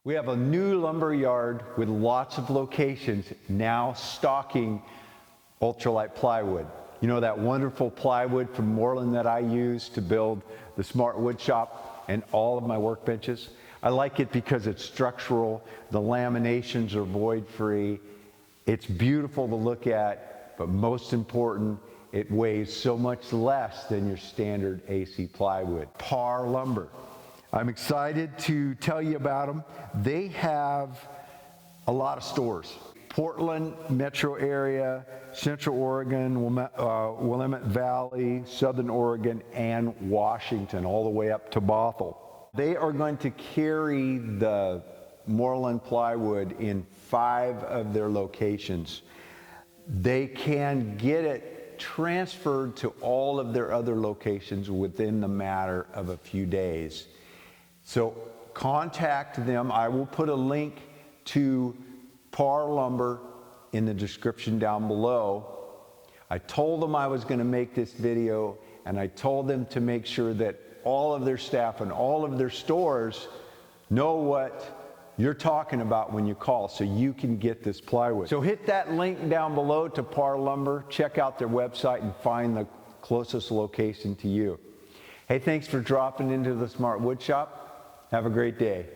We have a new lumber yard with lots of locations now stocking ultralight plywood. You know that wonderful plywood from Moreland that I use to build the Smart Wood Shop and all of my workbenches? I like it because it's structural, the laminations are void-free, it's beautiful to look at, but most important, it weighs so much less than your standard AC plywood. Parr Lumber. I'm excited to tell you about them. They have a lot of stores. Portland metro area, Central Oregon, Willamette Valley, Southern Oregon, and Washington, all the way up to Bothell. They are going to carry the Moreland plywood in 5 of their locations. They can get it transferred to all of their other locations within the matter of a few days. So contact them. I will put a link to Parr Lumber in the description down below. I told them I was going to make this video, and I told them to make sure that all of their staff and all of their stores know what you're talking about when you call, so you can get this plywood. So hit that link down below to Parr Lumber, check out their website, and find the closest location to you. Hey, thanks for dropping into the Smart Wood Shop. Have a great day.